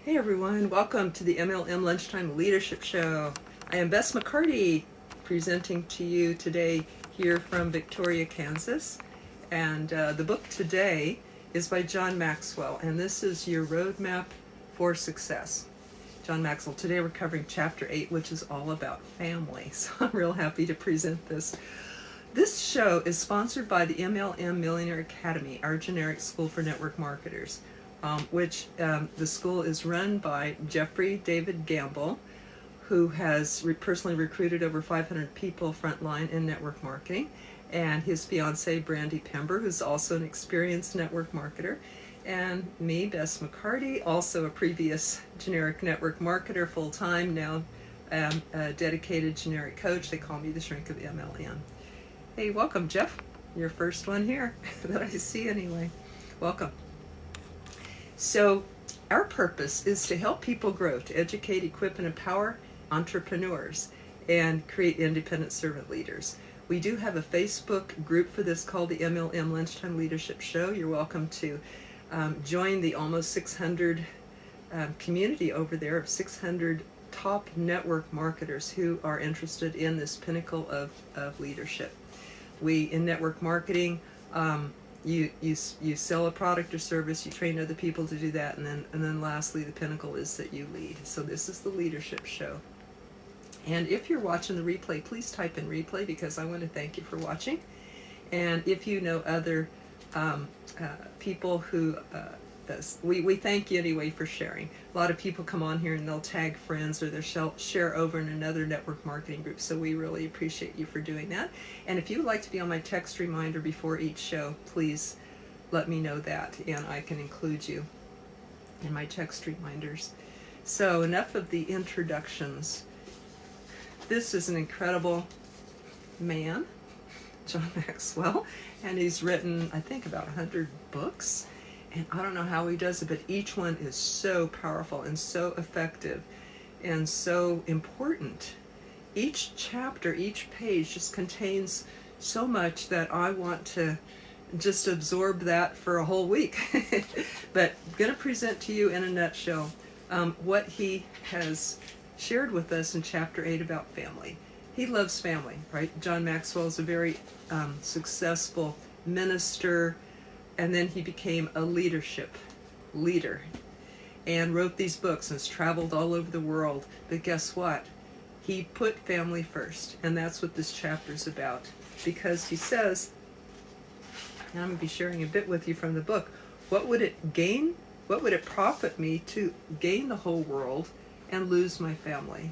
Hey everyone, welcome to the MLM Lunchtime Leadership Show. I am Bess McCarty, presenting to you today here from Victoria, Kansas. And the book today is by John Maxwell, and this is your roadmap for success. John Maxwell. Today we're covering Chapter 8, which is all about family. So I'm real happy to present this. This show is sponsored by the MLM Millionaire Academy, our generic school for network marketers. The school is run by Jeffrey David Gamble, who has personally recruited over 500 people frontline in network marketing, and his fiancee Brandy Pember, who's also an experienced network marketer, and me, Bess McCarty, also a previous generic network marketer full-time, now a dedicated generic coach. They call me the shrink of MLM. Hey, welcome, Jeff. Your first one here that I see anyway. Welcome. So our purpose is to help people grow, to educate, equip, and empower entrepreneurs and create independent servant leaders. We do have a Facebook group for this called the MLM Lunchtime Leadership Show. You're welcome to join the almost 600 community over there of 600 top network marketers who are interested in this pinnacle of leadership. In network marketing, you sell a product or service, you train other people to do that, and then lastly the pinnacle is that you lead. So this is the leadership show. And if you're watching the replay, please type in replay, because I want to thank you for watching. And if you know other people who we thank you anyway for sharing. A lot of people come on here and they'll tag friends, or they'll share over in another network marketing group, so we really appreciate you for doing that. And if you would like to be on my text reminder before each show, please let me know that, and I can include you in my text reminders. So enough of the introductions. This is an incredible man, John Maxwell, and he's written, I think, about 100 books. And I don't know how he does it, but each one is so powerful and so effective and so important. Each chapter, each page just contains so much that I want to just absorb that for a whole week. But I'm going to present to you in a nutshell what he has shared with us in Chapter 8 about family. He loves family, right? John Maxwell is a very successful minister, and then he became a leadership leader and wrote these books and has traveled all over the world. But guess what? He put family first, and that's what this chapter is about. Because he says, and I'm going to be sharing a bit with you from the book, what would it profit me to gain the whole world and lose my family?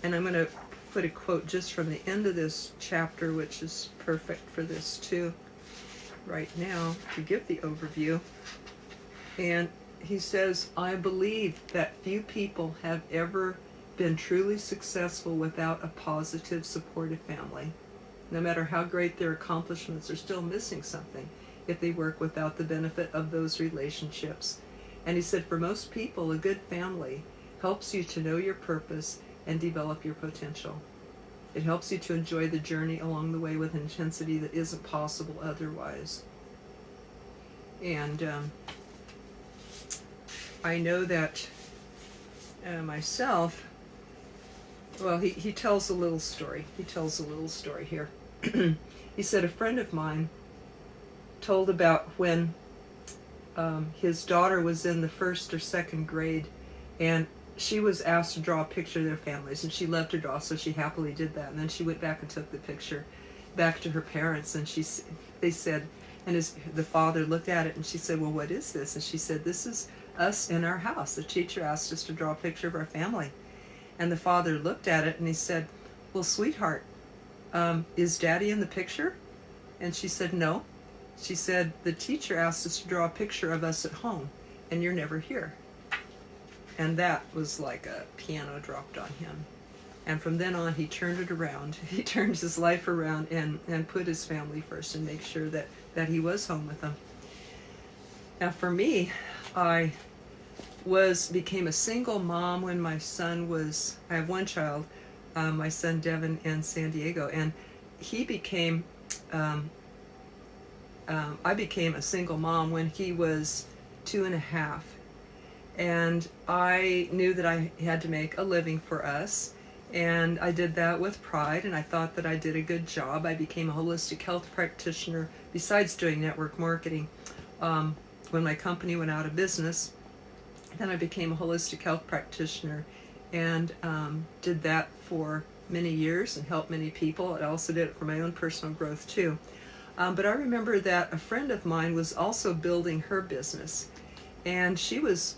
And I'm going to put a quote just from the end of this chapter, which is perfect for this too, right now, to give the overview. And he says, I believe that few people have ever been truly successful without a positive, supportive family. No matter how great their accomplishments, are still missing something if they work without the benefit of those relationships. And he said, for most people, a good family helps you to know your purpose and develop your potential. It helps you to enjoy the journey along the way with intensity that isn't possible otherwise. And I know that myself, well, he tells a little story. He tells a little story here. He said a friend of mine told about when his daughter was in the first or second grade, and she was asked to draw a picture of their families, and she loved to draw, so she happily did that. And then she went back and took the picture back to her parents, and they said, and the father looked at it, and she said, well, what is this? And she said, this is us in our house. The teacher asked us to draw a picture of our family. And the father looked at it, and he said, well, sweetheart, is Daddy in the picture? And she said, no. She said, the teacher asked us to draw a picture of us at home, and you're never here. And that was like a piano dropped on him. And from then on, he turned it around. He turned his life around and put his family first and make sure that he was home with them. Now for me, I became a single mom when my son was, I have one child, my son Devin in San Diego, and he became, I became a single mom when he was 2.5. And I knew that I had to make a living for us. And I did that with pride, and I thought that I did a good job. I became a holistic health practitioner besides doing network marketing. When my company went out of business, then I became a holistic health practitioner and did that for many years and helped many people. I also did it for my own personal growth too. But I remember that a friend of mine was also building her business, and she was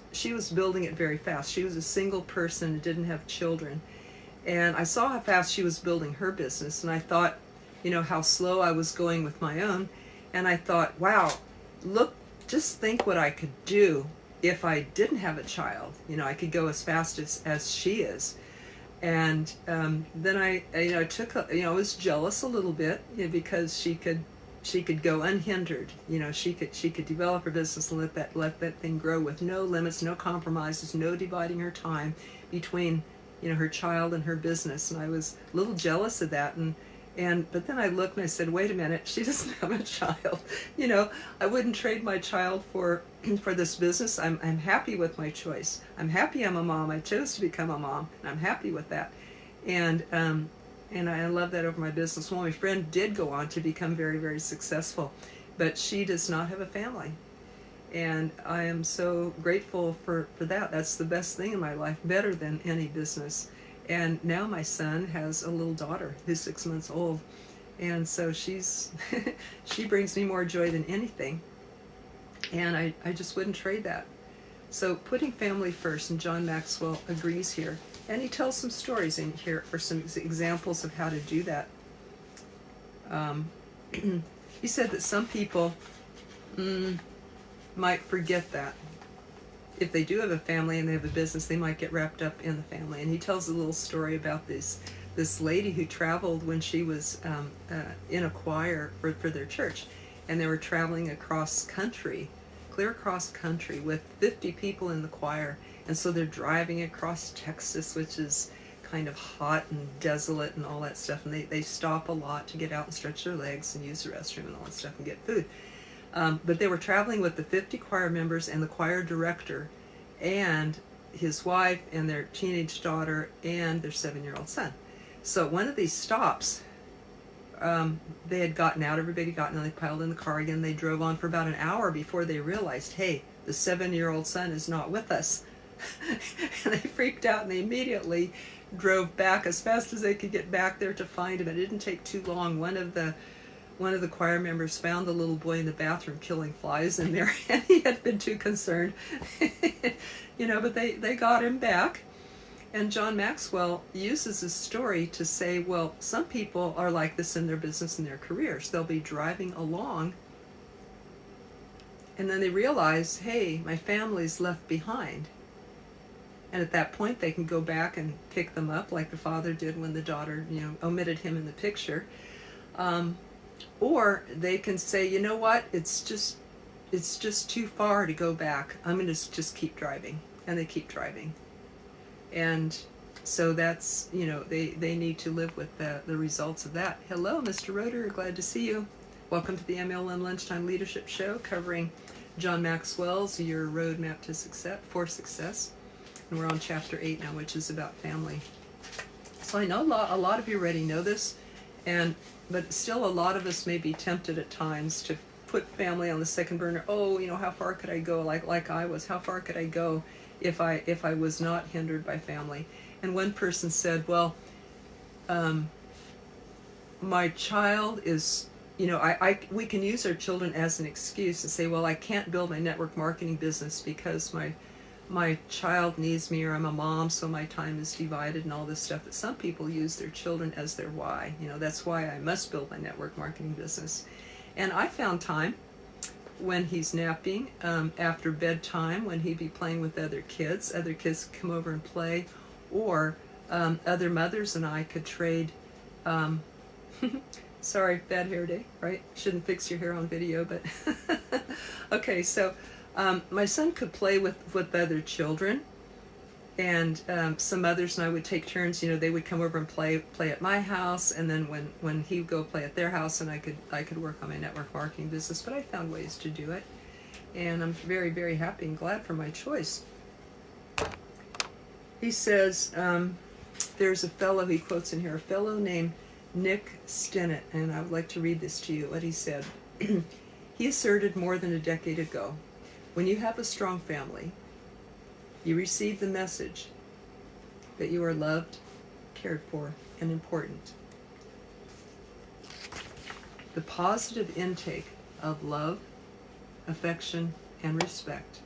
building it very fast. She was a single person and didn't have children. And I saw how fast she was building her business, and I thought, how slow I was going with my own. And I thought, wow, look, just think what I could do if I didn't have a child. I could go as fast as she is. And then I was jealous a little bit, because she could go unhindered. She could develop her business and let that thing grow with no limits, no compromises, no dividing her time between her child and her business. And I was a little jealous of that. But then I looked and I said, wait a minute, she doesn't have a child. I wouldn't trade my child for this business. I'm happy with my choice. I'm happy I'm a mom. I chose to become a mom, and I'm happy with that. And I love that over my business. Well, my friend did go on to become very, very successful, but she does not have a family. And I am so grateful for that. That's the best thing in my life, better than any business. And now my son has a little daughter who's 6 months old. And so she brings me more joy than anything. And I just wouldn't trade that. So putting family first, and John Maxwell agrees here. And he tells some stories in here for some examples of how to do that. He said that some people might forget that. If they do have a family and they have a business, they might get wrapped up in the family. And he tells a little story about this lady who traveled when she was in a choir for their church. And they were traveling across country, clear across country, with 50 people in the choir. And so they're driving across Texas, which is kind of hot and desolate and all that stuff. And they stop a lot to get out and stretch their legs and use the restroom and all that stuff and get food. But they were traveling with the 50 choir members and the choir director and his wife and their teenage daughter and their 7-year-old son. So one of these stops, they had gotten out, everybody got in, they piled in the car again. They drove on for about an hour before they realized, hey, the 7-year-old son is not with us. And they freaked out, and they immediately drove back as fast as they could get back there to find him. It didn't take too long. One of the choir members found the little boy in the bathroom killing flies in there, and he had been too concerned. But they got him back. And John Maxwell uses this story to say, well, some people are like this in their business and their careers. They'll be driving along, and then they realize, hey, my family's left behind. And at that point, they can go back and pick them up, like the father did when the daughter, omitted him in the picture. Or they can say, you know what, it's just too far to go back. I'm going to just keep driving. And they keep driving. And so that's, they need to live with the results of that. Hello, Mr. Roeder, glad to see you. Welcome to the MLM Lunchtime Leadership Show, covering John Maxwell's Your Roadmap to Success, for Success. And we're on chapter 8 now, which is about family. So I know a lot of you already know this, but still a lot of us may be tempted at times to put family on the second burner. Oh, how far could I go? Like I was, how far could I go if I was not hindered by family? And one person said, well, my child is, we can use our children as an excuse and say, well, I can't build my network marketing business because my child needs me, or I'm a mom, so my time is divided and all this stuff. That some people use their children as their why. That's why I must build my network marketing business. And I found time when he's napping, after bedtime, when he'd be playing with other kids come over and play, or other mothers and I could trade. Sorry, bad hair day, right? Shouldn't fix your hair on video, but okay, so my son could play with other children, and some others and I would take turns. They would come over and play at my house, and then when he would go play at their house, and I could work on my network marketing business. But I found ways to do it, and I'm very, very happy and glad for my choice. He says, there's a fellow, he quotes in here, a fellow named Nick Stinnett, and I would like to read this to you, what he said. He asserted more than a decade ago, when you have a strong family, you receive the message that you are loved, cared for, and important. The positive intake of love, affection, and respect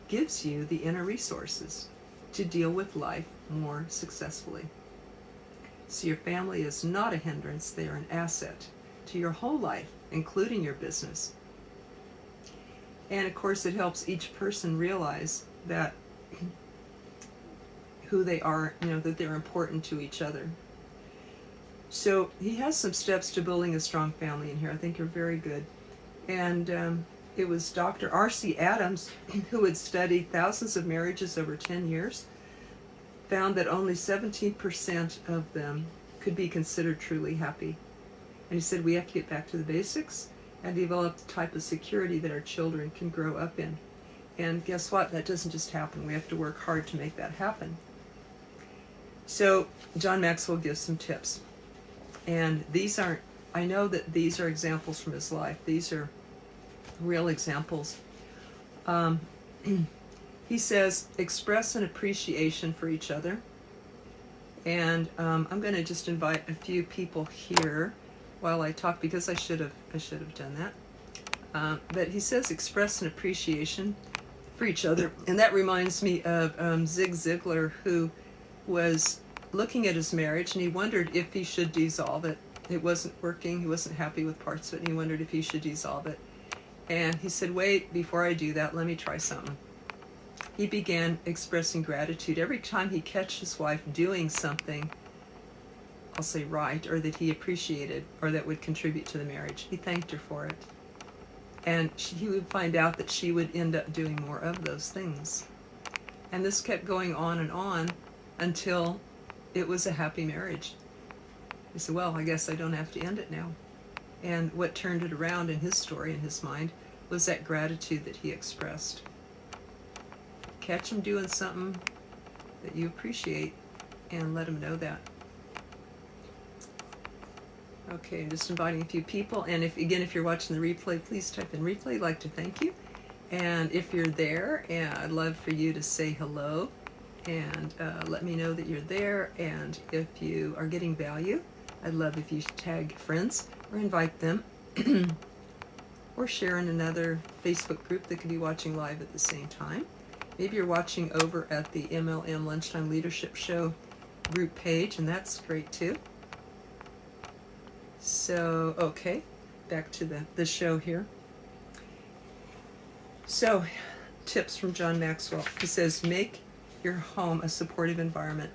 gives you the inner resources to deal with life more successfully. So your family is not a hindrance, they are an asset to your whole life, including your business. And of course it helps each person realize that who they are, that they're important to each other. So he has some steps to building a strong family in here. I think are very good. And it was Dr. R.C. Adams, who had studied thousands of marriages over 10 years, found that only 17% of them could be considered truly happy. And he said we have to get back to the basics and develop the type of security that our children can grow up in. And guess what? That doesn't just happen. We have to work hard to make that happen. So John Maxwell gives some tips. And I know that these are examples from his life. These are real examples. He says, express an appreciation for each other. And I'm going to just invite a few people here while I talk, because I should have done that. But he says, express an appreciation for each other. And that reminds me of Zig Ziglar, who was looking at his marriage, and he wondered if he should dissolve it. It wasn't working. He wasn't happy with parts of it, and he wondered if he should dissolve it. And he said, wait, before I do that, let me try something. He began expressing gratitude every time he catch his wife doing something, I'll say right, or that he appreciated, or that would contribute to the marriage. He thanked her for it. And he would find out that she would end up doing more of those things. And this kept going on until it was a happy marriage. He said, well, I guess I don't have to end it now. And what turned it around in his story, in his mind, was that gratitude that he expressed. Catch him doing something that you appreciate and let him know that. Okay, I'm just inviting a few people. And if you're watching the replay, please type in replay. I'd like to thank you. And if you're there, I'd love for you to say hello and let me know that you're there. And if you are getting value, I'd love if you tag friends or invite them or share in another Facebook group that could be watching live at the same time. Maybe you're watching over at the MLM Lunchtime Leadership Show group page, and that's great too. So, okay, back to the show here. So, tips from John Maxwell. He says, make your home a supportive environment.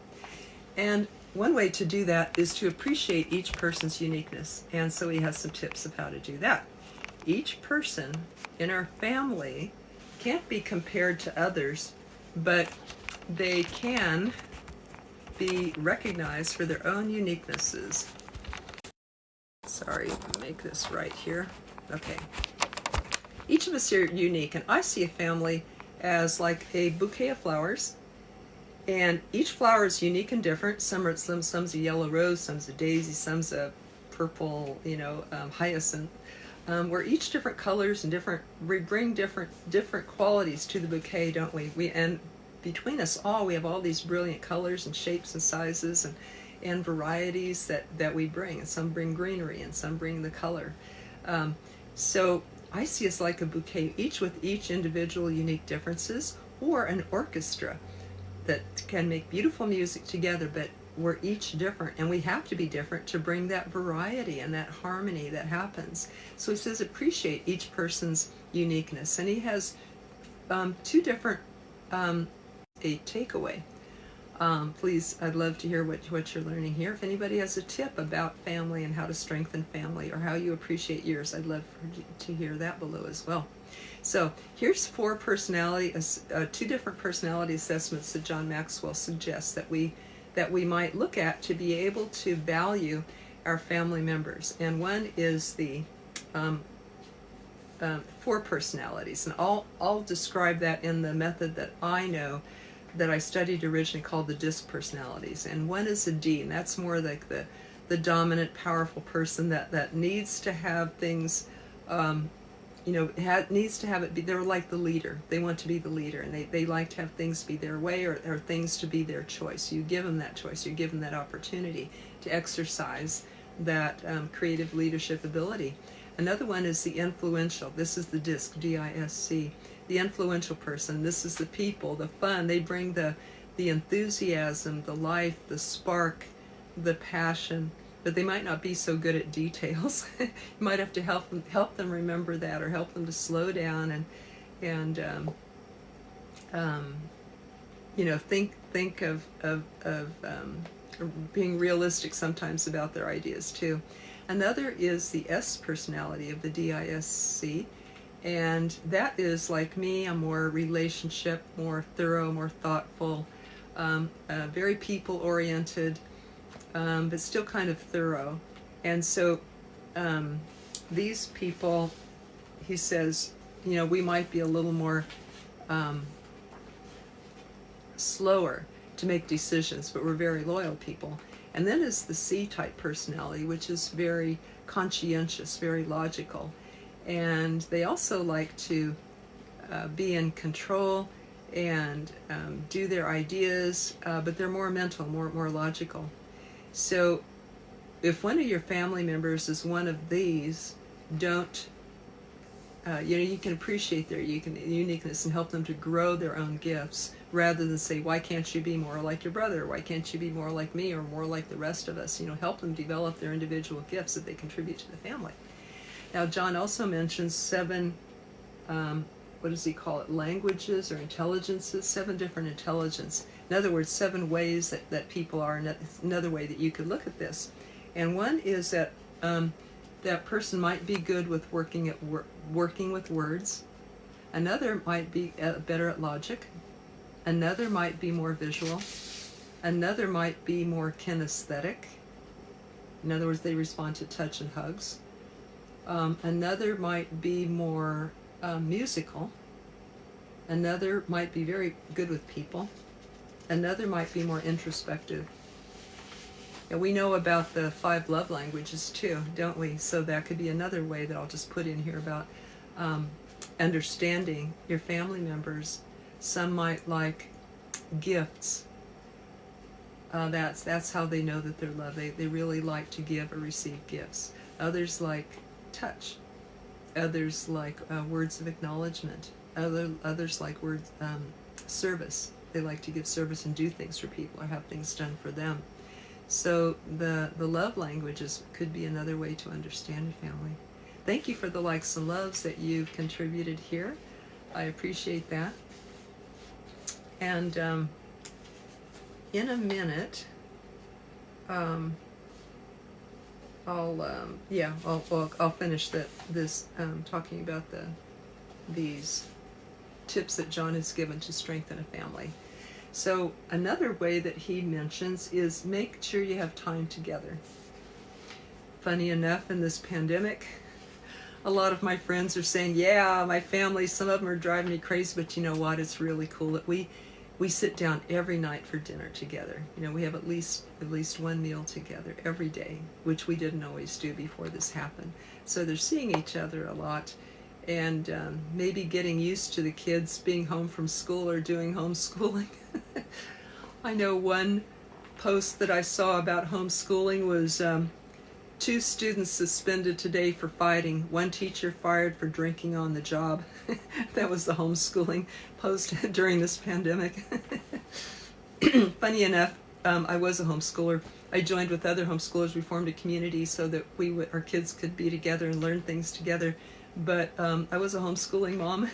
And one way to do that is to appreciate each person's uniqueness. And so he has some tips of how to do that. Each person in our family can't be compared to others, but they can be recognized for their own uniquenesses. Sorry, make this right here. Okay. Each of us are unique, and I see a family as like a bouquet of flowers, and each flower is unique and different. Some's a yellow rose, some's a daisy, some's a purple, hyacinth. We're each different colors and we bring different qualities to the bouquet, don't we? And between us all, we have all these brilliant colors and shapes and sizes and varieties that we bring. And some bring greenery and some bring the color. So I see us like a bouquet, each with each individual unique differences, or an orchestra that can make beautiful music together, but we're each different, and we have to be different to bring that variety and that harmony that happens. So he says appreciate each person's uniqueness, and he has two different, a takeaway. Please, I'd love to hear what you're learning here. If anybody has a tip about family and how to strengthen family, or how you appreciate yours, I'd love to hear that below as well. So here's two different personality assessments that John Maxwell suggests that we might look at to be able to value our family members. And one is the 4 personalities, and I'll describe that in the method that I know that I studied originally called the DISC personalities, and one is a D, and that's more like the dominant, powerful person that needs to have things, needs to have it be, they're like the leader. They want to be the leader, and they like to have things be their way, or things to be their choice. You give them that choice, you give them that opportunity to exercise that creative leadership ability. Another one is the influential. This is the DISC, D-I-S-C. The influential person. This is the people, the fun. They bring the enthusiasm, the life, the spark, the passion, but they might not be so good at details. You might have to help them remember that, or help them to slow down and think of being realistic sometimes about their ideas too. Another is the S personality of the DISC, and that is like me. I'm more relationship, more thorough, more thoughtful, very people-oriented, but still kind of thorough. And so these people, he says, we might be a little more slower to make decisions, but we're very loyal people. And then is the C-type personality, which is very conscientious, very logical. And they also like to be in control and do their ideas, but they're more mental, more logical. So if one of your family members is one of these, don't, you can appreciate their uniqueness and help them to grow their own gifts, rather than say, why can't you be more like your brother? Why can't you be more like me, or more like the rest of us? Help them develop their individual gifts that they contribute to the family. Now, John also mentions 7, what does he call it, languages or intelligences, 7 different intelligence. In other words, 7 ways that people are, another way that you could look at this. And one is that that person might be good with working with words. Another might be better at logic. Another might be more visual. Another might be more kinesthetic. In other words, they respond to touch and hugs. Another might be more musical. Another might be very good with people. Another might be more introspective. And we know about the 5 love languages too, don't we? So that could be another way that I'll just put in here about understanding your family members. Some might like gifts. That's how they know that they're loved. They really like to give or receive gifts. Others like touch. Others like words of acknowledgement. Others like words service. They like to give service and do things for people, or have things done for them. So the love languages could be another way to understand a family. Thank you for the likes and loves that you've contributed here. I appreciate that. And in a minute, I'll finish this talking about these tips that John has given to strengthen a family. So another way that he mentions is make sure you have time together. Funny enough, in this pandemic, a lot of my friends are saying, yeah, my family, some of them are driving me crazy, but you know what, it's really cool that we sit down every night for dinner together. We have at least one meal together every day, which we didn't always do before this happened. So they're seeing each other a lot, and maybe getting used to the kids being home from school or doing homeschooling. I know one post that I saw about homeschooling was 2 students suspended today for fighting, 1 teacher fired for drinking on the job. That was the homeschooling post during this pandemic. Funny enough, I was a homeschooler. I joined with other homeschoolers. We formed a community so that our kids could be together and learn things together. But I was a homeschooling mom.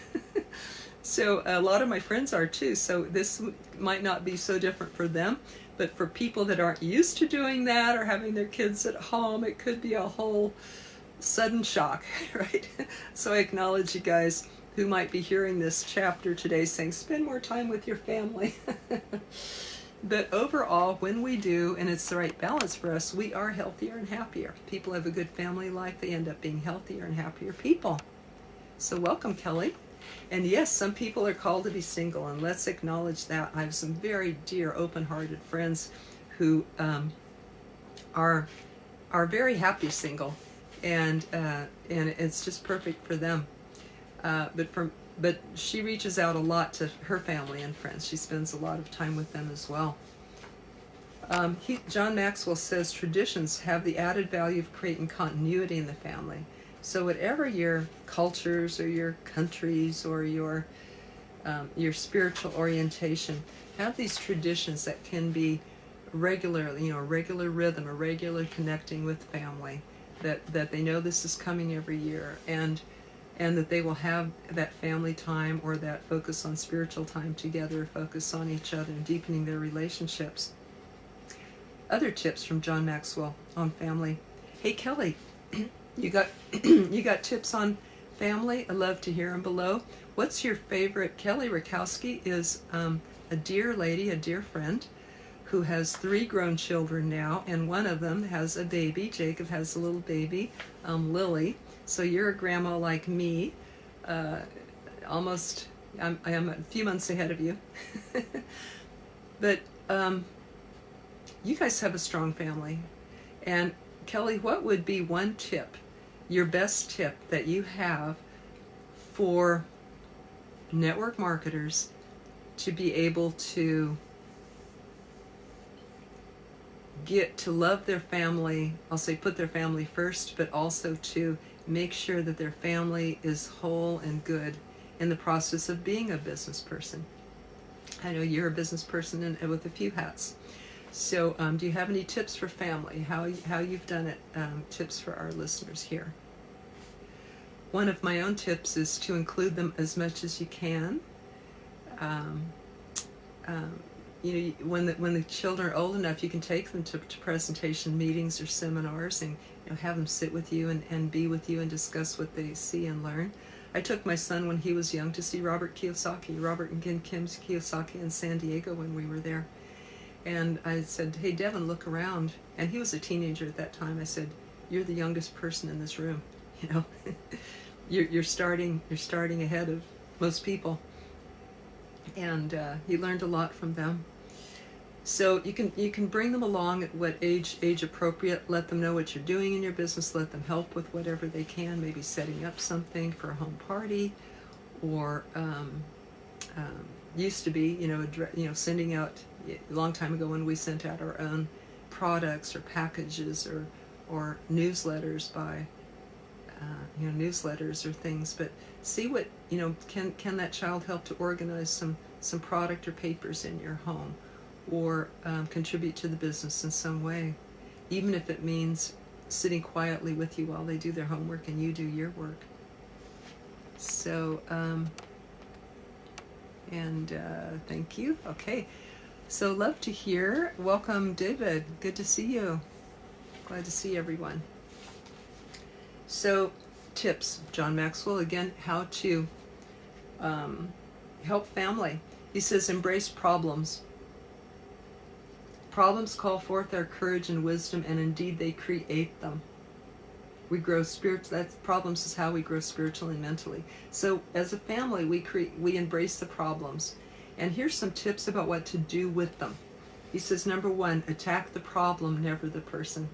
So a lot of my friends are too. So this might not be so different for them. But for people that aren't used to doing that or having their kids at home, it could be a whole sudden shock, right? So I acknowledge you guys who might be hearing this chapter today saying, spend more time with your family. But overall, when we do, and it's the right balance for us, we are healthier and happier. People have a good family life. They end up being healthier and happier people. So welcome, Kelly. And yes, some people are called to be single, and let's acknowledge that. I have some very dear, open-hearted friends who are very happy single, and it's just perfect for them. But she reaches out a lot to her family and friends. She spends a lot of time with them as well. John Maxwell says traditions have the added value of creating continuity in the family. So whatever your cultures or your countries or your spiritual orientation, have these traditions that can be regularly, a regular rhythm, a regular connecting with family, that they know this is coming every year, and that they will have that family time or that focus on spiritual time together, focus on each other and deepening their relationships. Other tips from John Maxwell on family. Hey Kelly, you got tips on family? I'd love to hear them below. What's your favorite? Kelly Rakowski is a dear lady, a dear friend, who has 3 grown children now, and one of them has a baby. Jacob has a little baby, Lily. So you're a grandma like me. Almost, I am a few months ahead of you. But you guys have a strong family. And Kelly, what would be one tip, your best tip that you have for network marketers to be able to get to love their family? I'll say put their family first, but also to make sure that their family is whole and good in the process of being a business person. I know you're a business person and with a few hats. So do you have any tips for family, how you've done it, tips for our listeners here? One of my own tips is to include them as much as you can. When the children are old enough, you can take them to presentation meetings or seminars and have them sit with you and be with you and discuss what they see and learn. I took my son when he was young to see Robert and Kim Kiyosaki in San Diego when we were there. And I said, hey, Devin, look around. And he was a teenager at that time. I said, you're the youngest person in this room. You're starting ahead of most people. And he learned a lot from them. So you can bring them along at what age appropriate. Let them know what you're doing in your business. Let them help with whatever they can. Maybe setting up something for a home party, or used to be sending out. A long time ago when we sent out our own products or packages or newsletters by newsletters or things, but see what can that child help to organize some product or papers in your home, or contribute to the business in some way, even if it means sitting quietly with you while they do their homework and you do your work. So thank you. Okay. So love to hear. Welcome, David. Good to see you. Glad to see everyone. So tips, John Maxwell, again, how to help family. He says, embrace problems. Problems call forth our courage and wisdom, and indeed they create them. We grow spiritual. That's problems is how we grow spiritually and mentally. So as a family, we embrace the problems. And here's some tips about what to do with them. He says, number 1, attack the problem, never the person.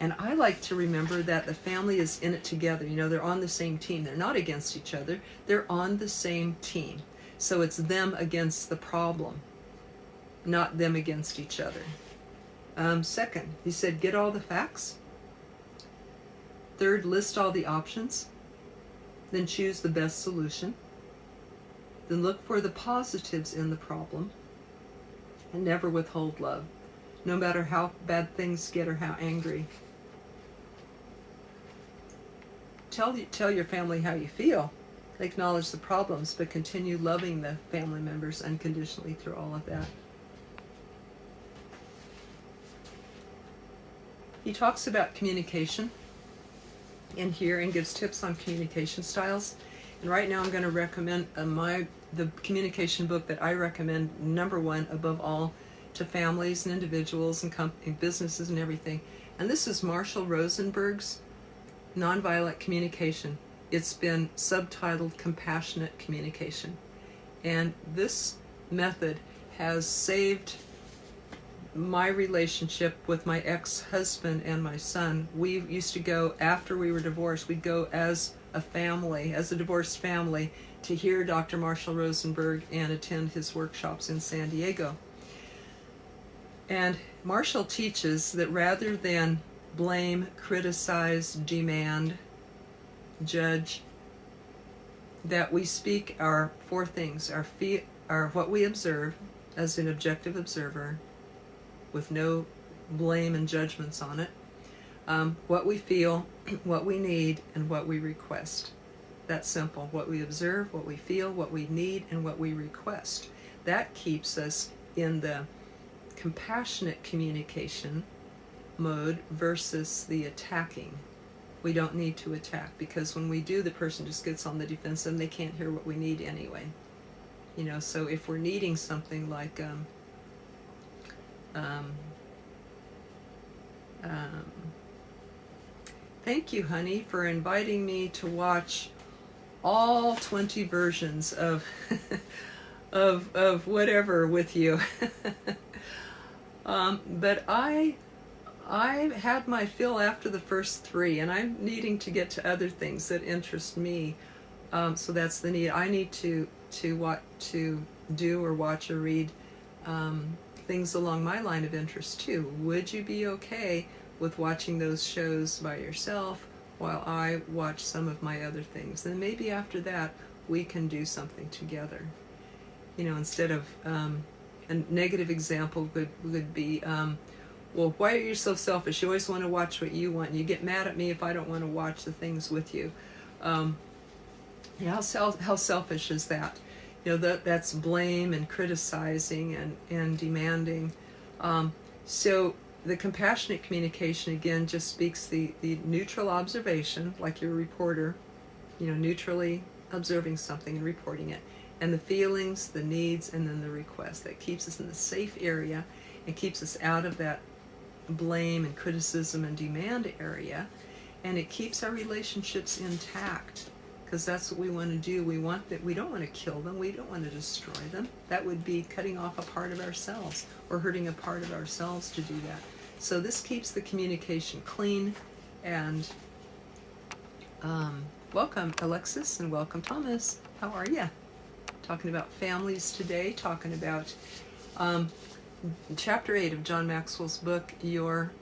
And I like to remember that the family is in it together. They're on the same team. They're not against each other. They're on the same team. So it's them against the problem, not them against each other. Second, he said, get all the facts. Third, list all the options. Then choose the best solution. Then look for the positives in the problem, and never withhold love, no matter how bad things get or how angry. Tell your family how you feel. Acknowledge the problems, but continue loving the family members unconditionally through all of that. He talks about communication in here and gives tips on communication styles. And right now I'm going to recommend the communication book that I recommend, number 1 above all, to families and individuals and businesses and everything. And this is Marshall Rosenberg's Nonviolent Communication. it's been subtitled Compassionate Communication. And this method has saved my relationship with my ex-husband and my son. We used to go, after we were divorced, we'd go as a family, as a divorced family, to hear Dr. Marshall Rosenberg and attend his workshops in San Diego. And Marshall teaches that rather than blame, criticize, demand, judge, that we speak our four things: our what we observe as an objective observer, with no blame and judgments on it, what we feel, what we need, and what we request. That's simple. What we observe, what we feel, what we need, and what we request. That keeps us in the compassionate communication mode versus the attacking. We don't need to attack, because when we do, the person just gets on the defensive and they can't hear what we need anyway. So if we're needing something like thank you, honey, for inviting me to watch all 20 versions of of whatever with you. But I had my fill after the first 3, and I'm needing to get to other things that interest me. So that's the need. I need to do or watch or read things along my line of interest too. Would you be okay with watching those shows by yourself while I watch some of my other things? Then maybe after that we can do something together. Instead of a negative example would be, well, why are you so selfish? You always want to watch what you want, and you get mad at me if I don't want to watch the things with you. How selfish is that? That's blame and criticizing and demanding. So the compassionate communication, again, just speaks the neutral observation, like you're a reporter, neutrally observing something and reporting it, and the feelings, the needs, and then the request. That keeps us in the safe area and keeps us out of that blame and criticism and demand area, and it keeps our relationships intact, because that's what we want to do. We don't want to kill them, we don't want to destroy them. That would be cutting off a part of ourselves or hurting a part of ourselves to do that. So this keeps the communication clean. And welcome Alexis, and welcome Thomas. How are you? Talking about families today, talking about Chapter 8 of John Maxwell's book, Your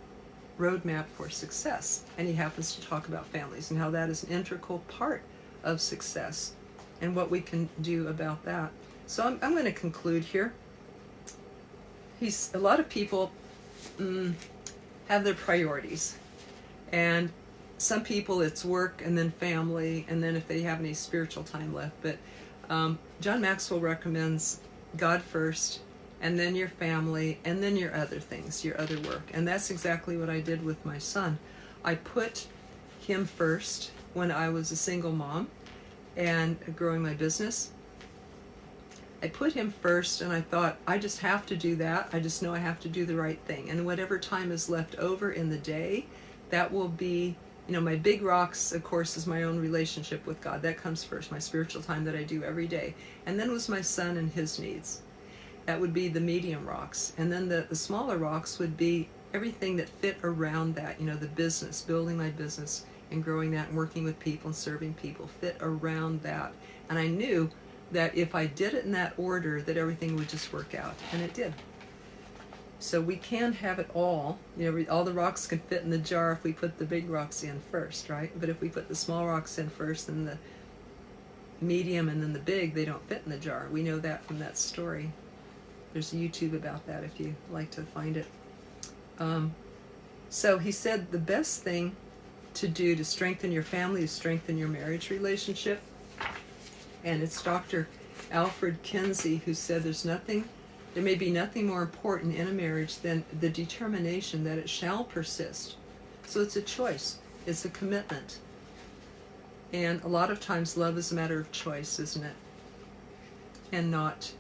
Roadmap for Success. And he happens to talk about families and how that is an integral part of success and what we can do about that. So I'm going to conclude here. A lot of people have their priorities. And some people it's work and then family, and then if they have any spiritual time left. But John Maxwell recommends God first, and then your family, and then your other things, your other work. And that's exactly what I did with my son. I put him first when I was a single mom and growing my business. I put him first, and I thought, I just have to do that. I just know I have to do the right thing. And whatever time is left over in the day, that will be, my big rocks, of course, is my own relationship with God. That comes first, my spiritual time that I do every day. And then was my son and his needs. That would be the medium rocks. And then the smaller rocks would be everything that fit around that, the business, building my business and growing that and working with people and serving people fit around that. And I knew that if I did it in that order, that everything would just work out. And it did. So we can have it all. All the rocks can fit in the jar if we put the big rocks in first, right? But if we put the small rocks in first, then the medium and then the big, they don't fit in the jar. We know that from that story. There's a YouTube about that if you like to find it. So he said the best thing to do to strengthen your family is strengthen your marriage relationship. And it's Dr. Alfred Kinsey who said there may be nothing more important in a marriage than the determination that it shall persist. So it's a choice. It's a commitment. And a lot of times love is a matter of choice, isn't it? And not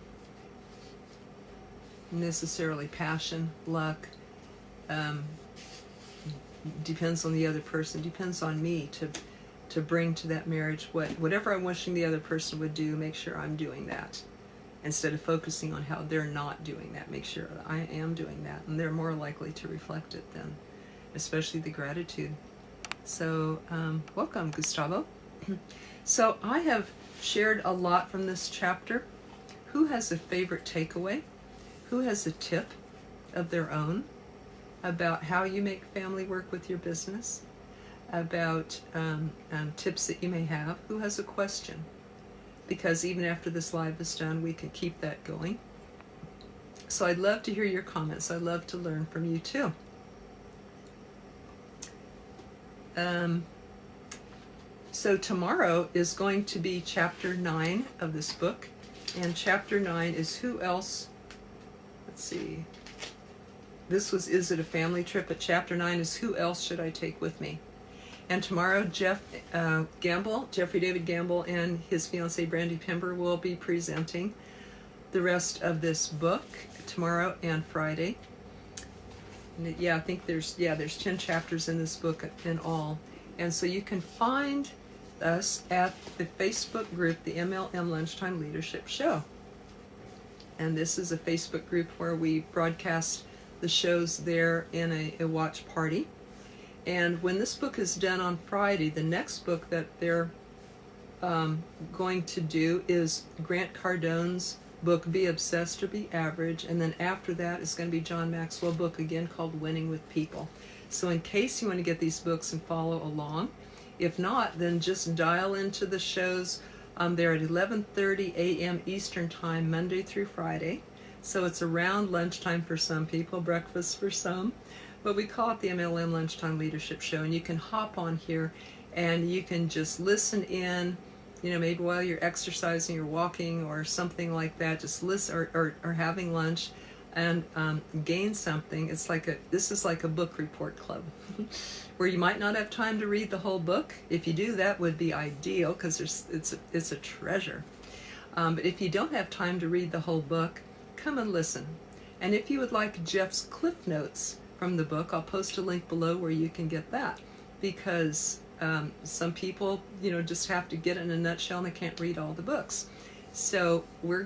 necessarily passion, luck. Depends on the other person. Depends on me to bring to that marriage. Whatever I'm wishing the other person would do, make sure I'm doing that. Instead of focusing on how they're not doing that, make sure I am doing that. And they're more likely to reflect it then, especially the gratitude. So welcome, Gustavo. So I have shared a lot from this chapter. Who has a favorite takeaway? Who has a tip of their own about how you make family work with your business? About tips that you may have? Who has a question? Because even after this live is done, we can keep that going. So I'd love to hear your comments. I'd love to learn from you too. So tomorrow is going to be chapter 9 of this book. And chapter 9 is who else, let's see, this was Is It a Family Trip? But chapter 9 is who else should I take with me? And tomorrow, Jeffrey David Gamble, and his fiancée Brandy Pember will be presenting the rest of this book tomorrow and Friday. And I think there's 10 chapters in this book in all. And so you can find us at the Facebook group, the MLM Lunchtime Leadership Show. And this is a Facebook group where we broadcast the shows there in a watch party. And when this book is done on Friday, the next book that they're going to do is Grant Cardone's book, Be Obsessed or Be Average. And then after that is going to be John Maxwell's book again called Winning with People. So in case you want to get these books and follow along, if not, then just dial into the shows. They're at 11:30 a.m. Eastern Time, Monday through Friday. So it's around lunchtime for some people, breakfast for some. But we call it the MLM Lunchtime Leadership Show. And you can hop on here and you can just listen in, maybe while you're exercising or walking or something like that. Just listen or having lunch and gain something. This is like a book report club where you might not have time to read the whole book. If you do, that would be ideal because it's a treasure. But if you don't have time to read the whole book, come and listen. And if you would like Jeff's Cliff Notes from the book, I'll post a link below where you can get that, because some people just have to get it in a nutshell and they can't read all the books. So we're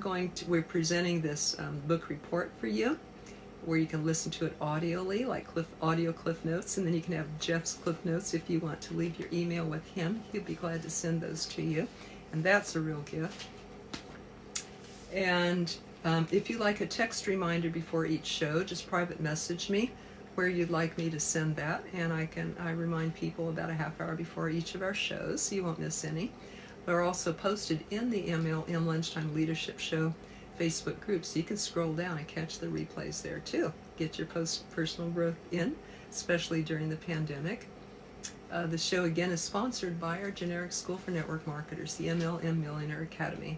presenting this book report for you, where you can listen to it audioly, like audio Cliff Notes, and then you can have Jeff's Cliff Notes if you want to leave your email with him. He'll be glad to send those to you, and that's a real gift. And if you like a text reminder before each show, just private message me where you'd like me to send that, and I remind people about a half hour before each of our shows, so you won't miss any. They're also posted in the MLM Lunchtime Leadership Show Facebook group, so you can scroll down and catch the replays there too. Get your personal growth in, especially during the pandemic. The show again is sponsored by our generic school for network marketers, the MLM Millionaire Academy.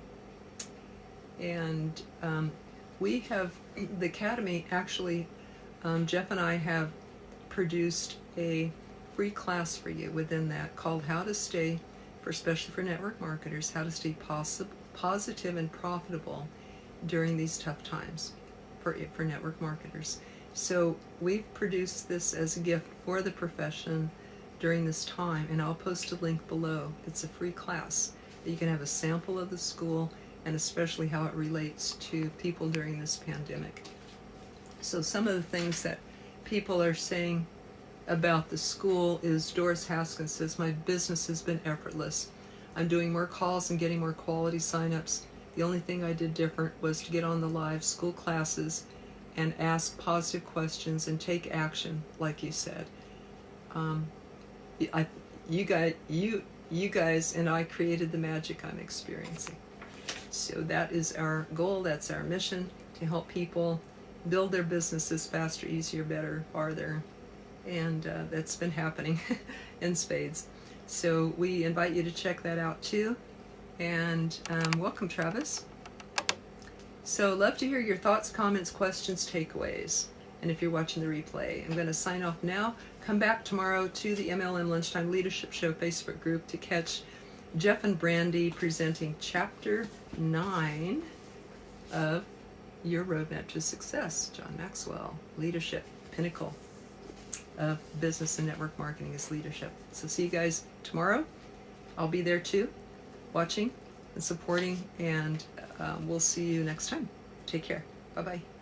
And we have, the Academy actually, Jeff and I have produced a free class for you within that called How to Stay, especially for network marketers, how to stay positive and profitable during these tough times for network marketers. So we've produced this as a gift for the profession during this time, and I'll post a link below. It's a free class. You can have a sample of the school and especially how it relates to people during this pandemic. So some of the things that people are saying about the school is Doris Haskins says, my business has been effortless. I'm doing more calls and getting more quality signups. The only thing I did different was to get on the live school classes and ask positive questions and take action, like you said. You guys and I created the magic I'm experiencing. So that is our goal, that's our mission, to help people build their businesses faster, easier, better, farther. And that's been happening in spades. So we invite you to check that out too. And welcome, Travis. So love to hear your thoughts, comments, questions, takeaways. And if you're watching the replay, I'm going to sign off now. Come back tomorrow to the MLM Lunchtime Leadership Show Facebook group to catch Jeff and Brandy presenting Chapter 9 of Your Roadmap to Success. John Maxwell, Leadership, Pinnacle of Business and Network Marketing is Leadership. So see you guys tomorrow, I'll be there too, watching and supporting, and we'll see you next time. Take care. Bye-bye.